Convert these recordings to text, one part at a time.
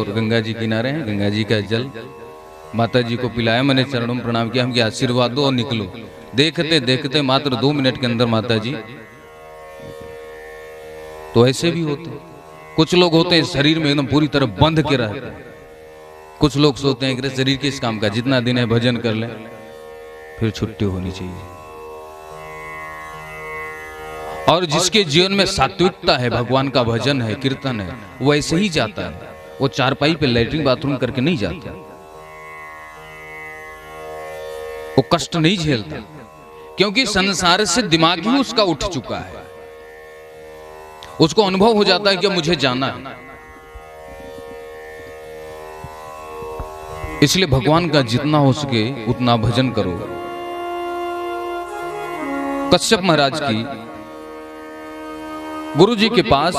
और गंगा जी किनारे हैं। गंगा जी का जल माता जी को पिलाया, मैंने चरणों में प्रणाम किया, हम क्या आशीर्वाद दो और निकलो। देखते देखते मात्र 2 मिनट के अंदर माता जी। तो ऐसे भी होते, कुछ लोग होते हैं शरीर में एकदम पूरी तरह बंध के रहते हैं। कुछ लोग सोचते हैं कि शरीर किस काम का, जितना दिन है भजन कर ले, फिर छुट्टी होनी चाहिए। और जिसके जीवन में सात्विकता है, भगवान का भजन है, कीर्तन है, वो ऐसे ही जाता है। वो चारपाई पे लैट्रिन बाथरूम करके नहीं जाता, वो कष्ट नहीं झेलता, क्योंकि संसार से दिमाग ही उसका उठ चुका है। उसको अनुभव हो जाता है कि मुझे जाना है। इसलिए भगवान का जितना हो सके उतना भजन करो। कश्यप महाराज की गुरु जी के पास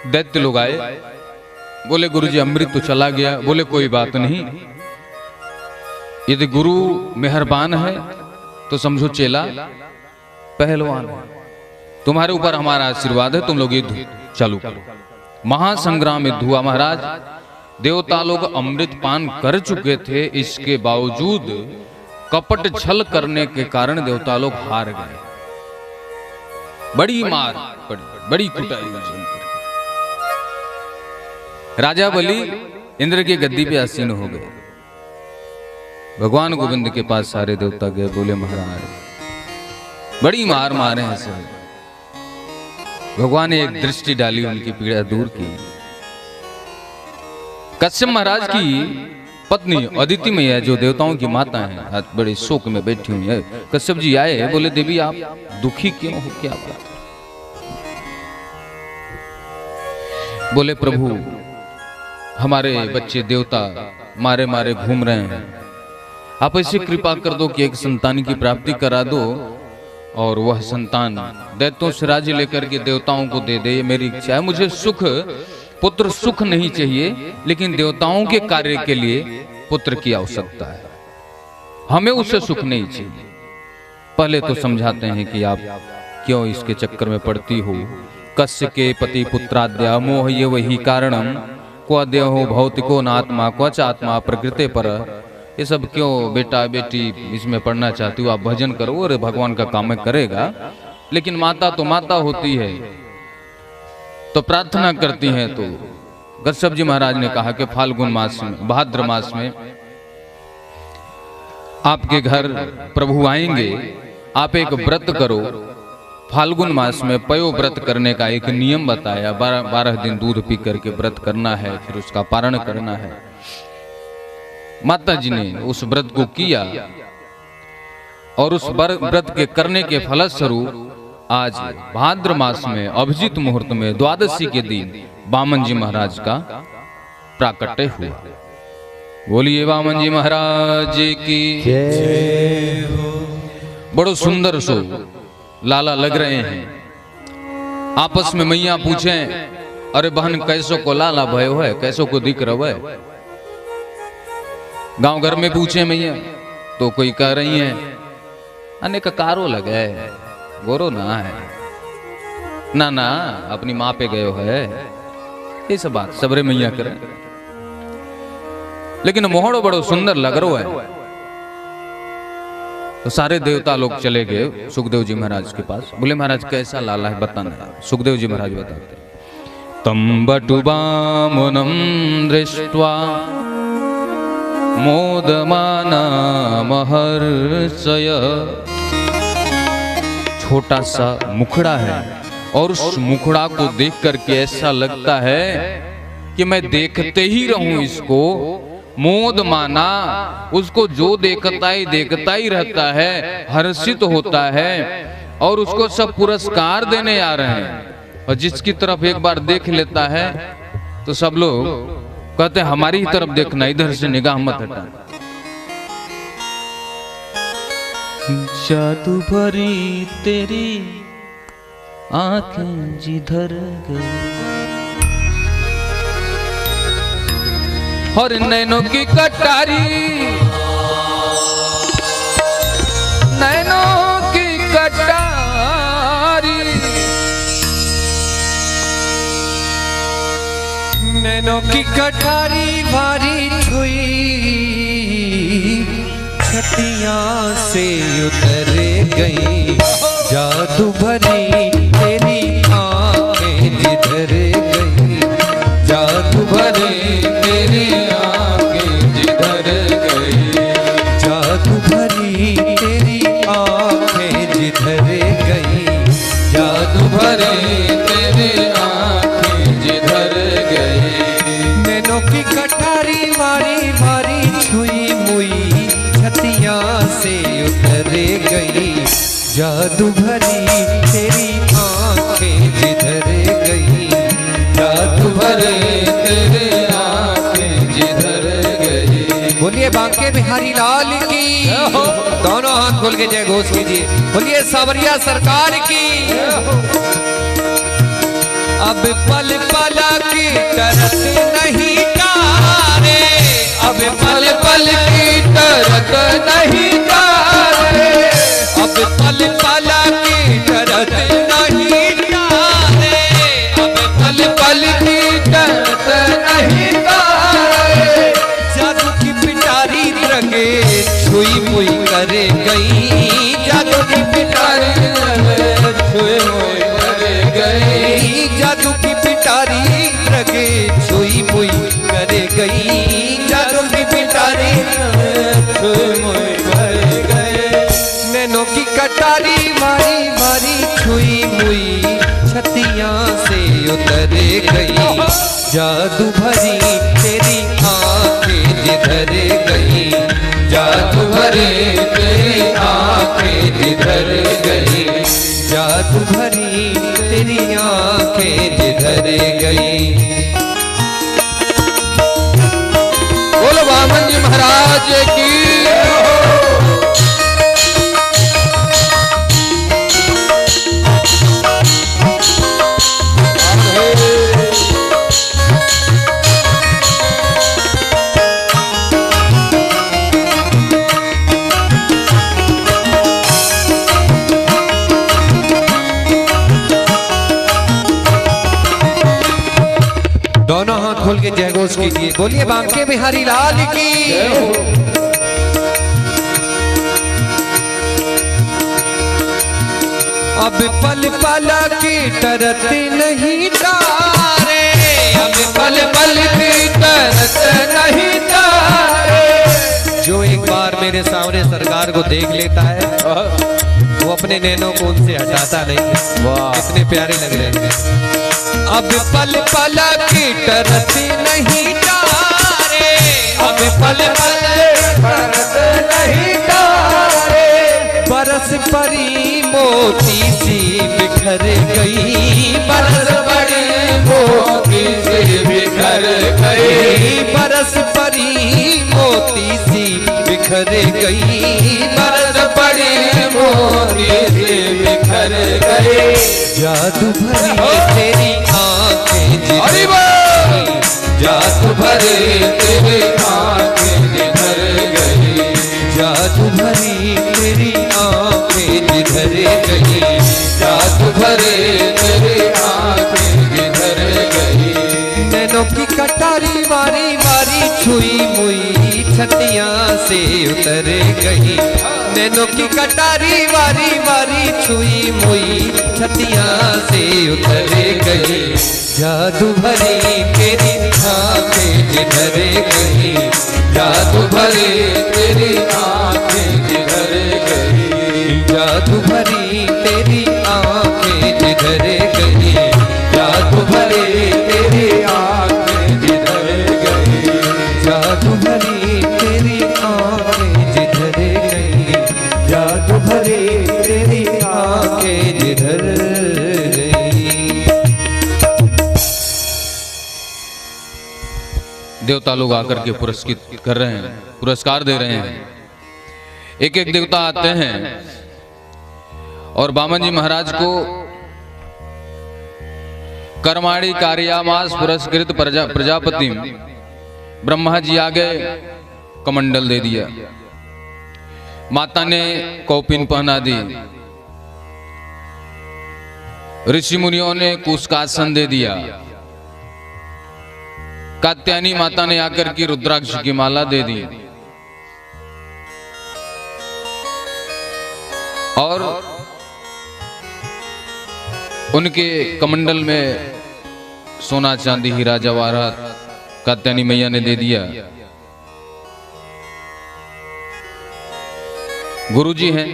दैत्य लोग आए, बोले गुरु जी अमृत तो चला गया। बोले कोई बात नहीं, यदि गुरु मेहरबान है तो समझो चेला पहलवान है, तुम्हारे ऊपर हमारा आशीर्वाद है, तुम लोग युद्ध चालू करो। महासंग्राम युद्ध हुआ महाराज। देवता लोग अमृत पान कर चुके थे, इसके बावजूद कपट छल करने के कारण देवता लोग हार गए। बड़ी मार पड़ी, बड़ी कुटाई हुई। राजा बलि इंद्र की गद्दी पे आसीन हो गए। भगवान गोविंद के पास सारे देवता गए, बोले महाराज बड़ी मार मारे हैं सर। भगवान ने एक दृष्टि डाली, उनकी पीड़ा दूर की। कश्यप महाराज की पत्नी अदिति मैया जो देवताओं की माता है, आज बड़े शोक में बैठी हुई है। कश्यप जी आए, बोले देवी आप दुखी क्यों हो, क्या बात? बोले प्रभु हमारे बच्चे देवता मारे मारे घूम रहे हैं, आप ऐसी कृपा कर दो कि एक संतान की प्राप्ति करा दो, और वह संतान दैत्यों से राज्य लेकर के देवताओं को दे दे, ये मेरी इच्छा है। मुझे सुख, पुत्र सुख नहीं चाहिए, लेकिन देवताओं के कार्य के लिए पुत्र की आवश्यकता है, हमें उससे सुख नहीं चाहिए। पहले तो समझाते हैं कि आप क्यों इसके चक्कर में पड़ती हो। कस्य के पति पुत्राद्या मोह ये वही कारणम, क्व देहो भौतिको नात्मा क्वच आत्मा प्रकृति पर। ये सब क्यों बेटा बेटी इसमें पढ़ना चाहती हो? आप भजन करो और भगवान का काम करेगा। लेकिन माता तो माता होती है, तो प्रार्थना करती हैं। तो कश्यप जी महाराज ने कहा कि फाल्गुन मास में, भाद्र मास में आपके घर प्रभु आएंगे, आप एक व्रत करो। फाल्गुन मास में पयो व्रत करने का एक नियम बताया। 12 दिन दूध पी करके व्रत करना है, फिर उसका पारण करना है। माता जी ने उस व्रत को किया, और उस व्रत के करने के फलस्वरूप आज भाद्र मास में अभिजीत मुहूर्त में द्वादशी के दिन वामन जी महाराज का प्राकट्य हुआ। बोलिए वामन जी महाराज की जय हो। बड़ो सुंदर सो लाला लग रहे हैं। आपस में मैया पूछें, अरे बहन कैसो को लाला भयो है, कैसो को दिख रहा है? गांव घर में पूछे मैया तो कोई कह रही है अनेक कारो लगे, गोरो ना है, ना ना अपनी माँ पे गयो है। ये सब बात सबरे मैया करे, लेकिन मोहड़ो बड़ो सुंदर लग रो है। तो सारे देवता लोग चले गए सुखदेव जी महाराज के पास। बोले महाराज कैसा लाला है बताना। सुखदेव जी महाराज बताते, तम बटुबामुनम दृष्ट्वा मोदमाना महर्षय। छोटा सा मुखड़ा है, और उस मुखड़ा को देख करके ऐसा लगता है कि मैं देखते ही रहूं इसको। मोद माना, उसको जो देखता ही रहता है, हर्षित होता है, और उसको सब पुरस्कार देने आ रहे हैं। और जिसकी तरफ एक बार देख लेता है तो सब लोग कहते हैं हमारी ही तरफ देखना, इधर से निगाह मत हटा। जादू भरी तेरी आंखें जिधर गई, और नैनों की कटारी, नैनों की कटारी, नैनों की कटारी भारी छुई, छतियां से उतर गई, जादू भरी तेरी आंखें जिधर गई, जादू भरी तेरी आंखें जिधर गई, जादू भरी तेरी आंखें जिधर गई, जादू भरी तेरी आंखें जिधर गई। नैनों की कटारी मारी मारी छुई मुई, छतियां से उतर गई, जादू भरी तेरी आंखें जिधर गई, जादू भरी तेरी आंखें जिधर गई। बोलिए बांके बिहारी लाल की, दोनों हाथ खोल के जय घोष कीजिए। बोलिए सावरिया सरकार की। अब पल पल की तरस नहीं तारे, अब पल पल की तरस नहीं तारे, अब पल पल की तरस नहीं तारे, अब पल पल की तरस नहीं तारे। जादू की पिटारी रंगे छुई मुई करे गई, जादू की पिटारी रंगे छुई मुई करे गई, जादू की पिटारी रंगे छुई मुई करे गई, जादू की पिटारी छुई मुई करे गई। नैनों की कटारी मारी मारी छुई मुई, छतियां से उतर गई, जादू भरी तेरी आंखें जिधर गई, जादू भरी तेरी आंखें जिधर गई, जादू भरी तेरी आंखें जिधर गई। बोलो वामन जी महाराज की। दोनों हाथ खोल के जय घोष कीजिए। बोलिए बांके बिहारी लाल की। अब पल पल की तरत नहीं तारे, अब पल पल की तरत नहीं तारे। जो एक बार मेरे सामने सरकार को देख लेता है वो अपने नैनों को उनसे हटाता नहीं। वाह कितने प्यारे लग रहे हैं। अब पल पल की तरस नहीं तारे, अब पल पल तरस नहीं तारे। बरस परी मोती सी बिखर गई, बरस परी मोती सी बिखर गई, बरस परी मोती सी बिखर गई, बरस परी मोती सी बिखर गई। जादू भरी तेरी आंखें जिधर गई, जादू भरी तेरी आंखें जिधर गई, जादू भरी तेरी आंखें जिधर गई, जादू भरी तेरी आंखें जिधर गई। नैनों की कटारी मारी मारी छुई मुई, छतियां से उतर गई, नैनों की कटारी मारी मारी छुई मुई, छतियां से उतर गई। जादू भरी तेरी आंखें जिधर गई, जादू भरी तेरी आंखें जिधर गई, जादू भरी तेरी आंखें जिधर गई, जादू भरी तेरी आंखें जिधर गई, जादू भरी तेरी आंखें जिधर गई, जादू भरी तेरी आंखें जिधर गई। देवता लोग आकर के पुरस्कृत कर रहे हैं, पुरस्कार दे रहे हैं। एक एक देवता आते हैं और बामन जी महाराज को कर्माणि कार्यामास पुरस्कृत प्रजापति ब्रह्मा जी आ गए, कमंडल दे दिया। माता ने कौपिन पहना दी, ऋषि मुनियों ने कुश का आसन दे दिया, कात्यायनी माता ने आकर की रुद्राक्ष की माला दे दी और उनके कमंडल में सोना चांदी हीरा जवाहरात कात्यायनी मैया ने दे दिया। गुरुजी हैं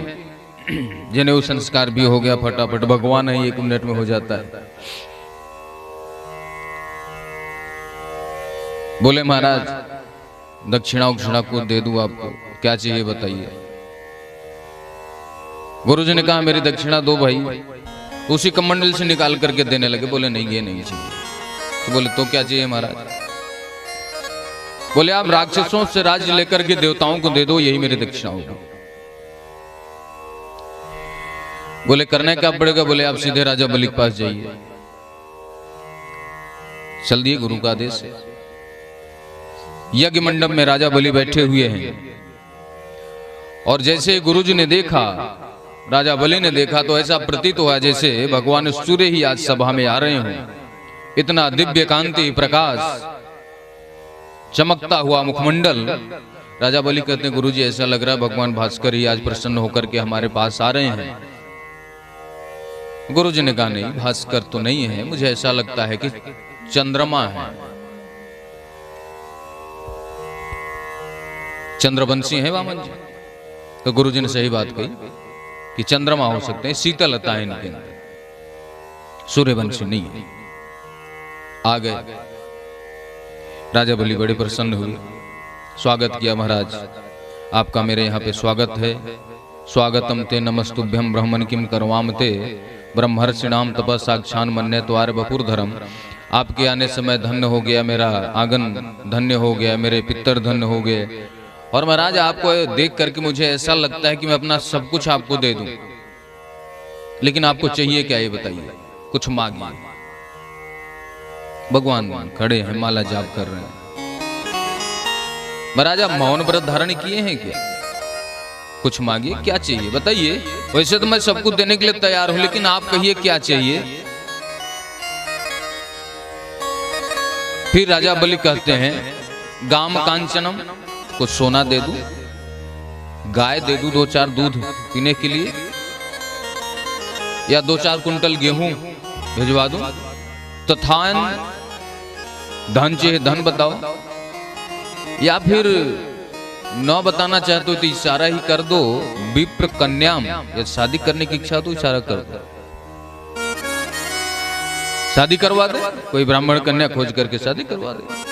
जिन्हें वो संस्कार भी हो गया फटाफट, भगवान है 1 मिनट में हो जाता है। बोले महाराज दक्षिणा उक्षिणा को दे दूं आपको, क्या चाहिए बताइए। गुरुजी ने कहा मेरी दक्षिणा दो भाई। उसी कमंडल से निकाल करके देने लगे। बोले नहीं ये नहीं चाहिए। तो बोले तो क्या चाहिए महाराज। बोले आप राक्षसों से राज्य लेकर के देवताओं को दे दो, यही मेरी दक्षिणा होगी। बोले करने क्या पड़ेगा। बोले आप सीधे राजा बलि के पास जाइए। चल दिए गुरु का आदेश। यज्ञ मंडप में राजा बलि बैठे हुए हैं और जैसे गुरुजी ने देखा, राजा बलि ने देखा, तो ऐसा प्रतीत हुआ जैसे भगवान सूर्य ही आज सभा में आ रहे हों। इतना दिव्य कांति प्रकाश, चमकता हुआ मुखमंडल। राजा बलि कहते हैं गुरुजी ऐसा लग रहा है भगवान भास्कर ही आज प्रसन्न होकर के हमारे पास आ रहे हैं। गुरुजी ने कहा नहीं भास्कर तो नहीं है, मुझे ऐसा लगता है कि चंद्रमा है। चंद्रवंशी है वामन जी। तो गुरुजी ने सही बात कही कि चंद्रमा हो सकते हैं, शीतलता है इनके अंदर, सूर्यवंशी नहीं है। आ गए राजा बलि बड़े प्रसन्न हुए, स्वागत किया। महाराज आपका मेरे यहाँ पे स्वागत है। स्वागतम ते नमस्तुभ्यम ब्रह्मन किम करवाम ते ब्रह्मर्षिणाम तपः साक्षान मन्ये त्वार बपुरधरम। आपके आने से मैं धन्य हो गया, मेरा आंगन धन्य हो गया, मेरे पितर धन्य हो गए। और महाराज आपको देख करके मुझे ऐसा लगता है कि मैं अपना सब कुछ आपको दे दूं, लेकिन आपको चाहिए क्या ये बताइए, कुछ मांगिए। भगवान खड़े हैं, माला जाप कर रहे हैं। महाराज आप मौन व्रत धारण किए हैं क्या? कुछ मांगिए, क्या चाहिए बताइए। वैसे तो मैं सब कुछ देने के लिए तैयार हूं, लेकिन आप कहिए क्या चाहिए। फिर राजा बलि कहते हैं गाम कांचनम, कुछ सोना दे दूं, गाय दे दूं 2-4 दूध पीने के लिए, या 2-4 कुंटल गेहूं भिजवा दूं, तथान धन चाहिए धन बताओ, या फिर न बताना चाहते हो तो इशारा ही कर दो। विप्र कन्याम, या शादी करने की इच्छा तो इशारा कर दो, शादी करवा दे। कोई ब्राह्मण कन्या खोज करके शादी करवा दे।